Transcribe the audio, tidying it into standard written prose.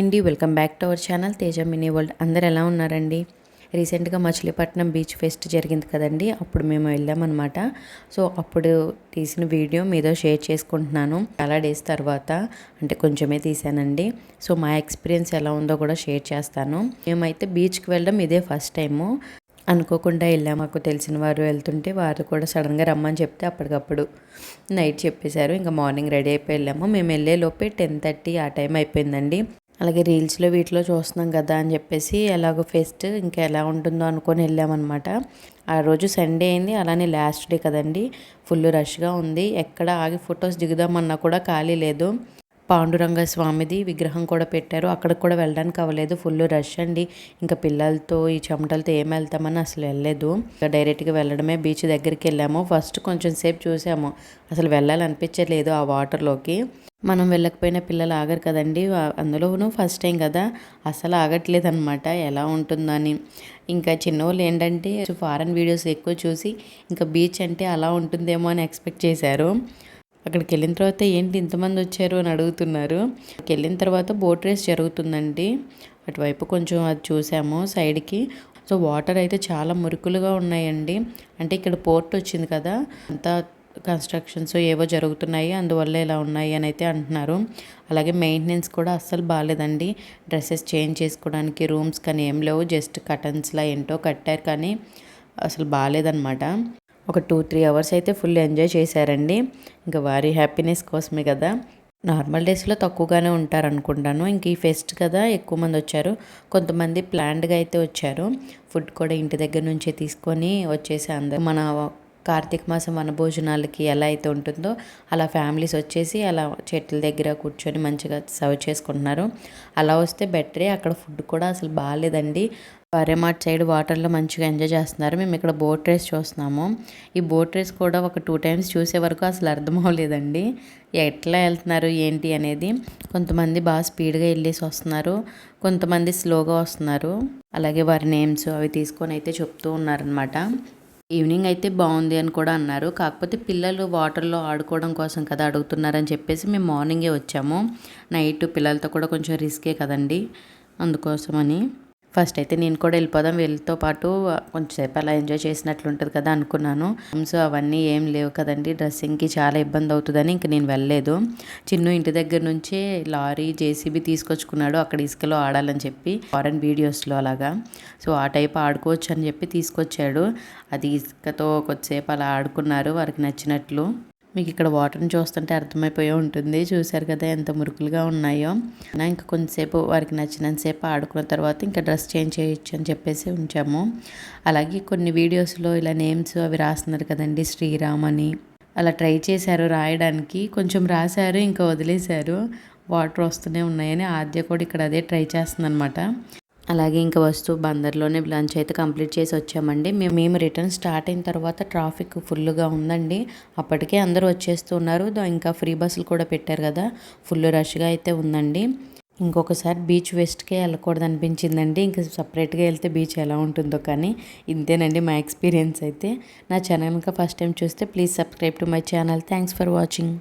అండి, welcome back to our channel Teja mini world. అందరు ఎలా ఉన్నారండి? రీసెంట్గా మచిలీపట్నం బీచ్ ఫెస్ట్ జరిగింది కదండి, అప్పుడు మేము వెళ్ళామన్నమాట. సో అప్పుడు తీసిన వీడియో మీతో షేర్ చేసుకుంటున్నాను. చాలా డేస్ తర్వాత, అంటే కొంచెమే తీసానండి. సో మా ఎక్స్పీరియన్స్ ఎలా ఉందో కూడా షేర్ చేస్తాను. మేమైతే బీచ్కి వెళ్ళడం ఇదే ఫస్ట్ టైము. అనుకోకుండా వెళ్ళాము. మాకు తెలిసిన వారు వెళ్తుంటే వారు కూడా సడన్గా రమ్మని చెప్తే అప్పటికప్పుడు నైట్ చెప్పేశారు. ఇంకా మార్నింగ్ రెడీ అయిపోయి వెళ్ళాము. మేము వెళ్ళే లోపే 10:30 ఆ టైం అయిపోయిందండి. అలాగే రీల్స్లో వీటిలో చూస్తున్నాం కదా అని చెప్పేసి ఎలాగో ఫెస్ట్ ఇంకా ఎలా ఉంటుందో అనుకొని వెళ్ళామన్నమాట. ఆ రోజు సండే అయింది, అలానే లాస్ట్ డే కదండి, ఫుల్ రష్గా ఉంది. ఎక్కడ ఆగి ఫొటోస్ దిగుదామన్నా కూడా ఖాళీ లేదు. పాండురంగ స్వామిది విగ్రహం కూడా పెట్టారు, అక్కడికి కూడా వెళ్ళడానికి అవ్వలేదు, ఫుల్ రష్ అండి. ఇంకా పిల్లలతో ఈ చెమటలతో ఏం వెళ్తామని అసలు వెళ్ళలేదు. ఇంకా డైరెక్ట్గా వెళ్ళడమే. బీచ్ దగ్గరికి వెళ్ళాము. ఫస్ట్ కొంచెం సేపు చూసాము, అసలు వెళ్ళాలనిపించలేదు ఆ వాటర్లోకి. మనం వెళ్ళకపోయినా పిల్లలు ఆగరు కదండి, అందులోనూ ఫస్ట్ టైం కదా, అసలు ఆగట్లేదు అనమాట ఎలా ఉంటుందని. ఇంకా చిన్నవాళ్ళు ఏంటంటే ఫారెన్ వీడియోస్ ఎక్కువ చూసి ఇంకా బీచ్ అంటే అలా ఉంటుందేమో అని ఎక్స్పెక్ట్ చేశారు. అక్కడికి వెళ్ళిన తర్వాత ఏంటి ఇంతమంది వచ్చారు అని అడుగుతున్నారు. అక్కడికి వెళ్ళిన తర్వాత బోట్ రేస్ జరుగుతుందండి, అటువైపు కొంచెం అది చూసాము సైడ్కి. సో వాటర్ అయితే చాలా మురుకులుగా ఉన్నాయండి. అంటే ఇక్కడ పోర్ట్ వచ్చింది కదా, అంతా కన్స్ట్రక్షన్స్ ఏవో జరుగుతున్నాయి, అందువల్ల ఇలా ఉన్నాయి అని అయితే అంటున్నారు. అలాగే మెయింటెనెన్స్ కూడా అస్సలు బాగాలేదండి. డ్రెస్సెస్ చేంజ్ చేసుకోవడానికి రూమ్స్ కానీ ఏం లేవు, జస్ట్ కటన్స్లా ఏంటో కట్టారు కానీ అసలు బాగాలేదన్నమాట. ఒక 2-3 అవర్స్ అయితే ఫుల్ ఎంజాయ్ చేశారండి. ఇంకా వారి హ్యాపీనెస్ కోసమే కదా. నార్మల్ డేస్లో తక్కువగానే ఉంటారు అనుకుంటాను, ఇంక ఈ ఫెస్ట్ కదా ఎక్కువ మంది వచ్చారు. కొంతమంది ప్లాన్డ్గా అయితే వచ్చారు, ఫుడ్ కూడా ఇంటి దగ్గర నుంచే తీసుకొని వచ్చేసి అందరూ మన కార్తీక మాసం వనభోజనాలకి ఎలా అయితే ఉంటుందో అలా ఫ్యామిలీస్ వచ్చేసి అలా చెట్ల దగ్గర కూర్చొని మంచిగా సర్వ్ చేసుకుంటున్నారు. అలా వస్తే బెటరే. అక్కడ ఫుడ్ కూడా అసలు బాగాలేదండి. వారేమాట్ సైడ్ వాటర్లో మంచిగా ఎంజాయ్ చేస్తున్నారు. మేము ఇక్కడ బోట్ రేస్ చూస్తున్నాము. ఈ బోట్ రేస్ కూడా ఒక 2 టైమ్స్ చూసే వరకు అసలు అర్థం అవ్వలేదండి ఎట్లా వెళ్తున్నారు ఏంటి అనేది. కొంతమంది బాగా స్పీడ్గా వెళ్ళేసి వస్తున్నారు, కొంతమంది స్లోగా వస్తున్నారు. అలాగే వారి నేమ్స్ అవి తీసుకొని అయితే చెప్తూ ఉన్నారనమాట. ఈవినింగ్ అయితే బాగుంది అని కూడా అన్నారు. కాకపోతే పిల్లలు వాటర్లో ఆడుకోవడం కోసం కదా అడుగుతున్నారని చెప్పేసి మేము మార్నింగే వచ్చాము. నైట్ పిల్లలతో కూడా కొంచెం రిస్కే కదండి, అందుకోసమని ఫస్ట్ అయితే నేను కూడా వెళ్ళిపోదాం, వీళ్ళతో పాటు కొంచెంసేపు అలా ఎంజాయ్ చేసినట్లు ఉంటుంది కదా అనుకున్నాను. సో అవన్నీ ఏం లేవు కదండి, డ్రెస్సింగ్కి చాలా ఇబ్బంది అవుతుందని ఇంక నేను వెళ్ళలేదు. చిన్ను ఇంటి దగ్గర నుంచే లారీ జేసీబీ తీసుకొచ్చుకున్నాడు, అక్కడ ఇసుకలో ఆడాలని చెప్పి ఫారెన్ వీడియోస్లో అలాగా. సో ఆ టైప్ ఆడుకోవచ్చు అని చెప్పి తీసుకొచ్చాడు. అది ఇసుకతో కొద్దిసేపు అలా ఆడుకున్నారు వారికి నచ్చినట్లు. మీకు ఇక్కడ వాటర్ని చూస్తుంటే అర్థమైపోయి ఉంటుంది, చూశారు కదా ఎంత మురుకులుగా ఉన్నాయో. ఇంకా కొంతసేపు వారికి నచ్చినంతసేపు ఆడుకున్న తర్వాత ఇంకా డ్రెస్ చేంజ్ చేయొచ్చు అని చెప్పేసి ఉంచాము. అలాగే కొన్ని వీడియోస్లో ఇలా నేమ్స్ అవి రాస్తున్నారు కదండి, శ్రీరామ్ అని అలా ట్రై చేశారు రాయడానికి, కొంచెం రాశారు ఇంకా వదిలేశారు, వాటర్ వస్తూనే ఉన్నాయని. ఆద్య కూడా ఇక్కడ అదే ట్రై చేస్తుంది అనమాట. అలాగే ఇంకా వస్తూ బందర్లోనే లంచ్ అయితే కంప్లీట్ చేసి వచ్చామండి. మేము రిటర్న్ స్టార్ట్ అయిన తర్వాత ట్రాఫిక్ ఫుల్గా ఉందండి. అప్పటికే అందరూ వచ్చేస్తున్నారు, ఇంకా ఫ్రీ బస్సులు కూడా పెట్టారు కదా, ఫుల్ రష్గా అయితే ఉందండి. ఇంకొకసారి బీచ్ వెస్ట్కే వెళ్ళకూడదు అనిపించిందండి. ఇంకా సపరేట్గా వెళ్తే బీచ్ ఎలా ఉంటుందో కానీ. ఇంతేనండి మా ఎక్స్పీరియన్స్ అయితే. నా ఛానల్ ఇంకా ఫస్ట్ టైం చూస్తే please subscribe to my channel. Thanks for watching.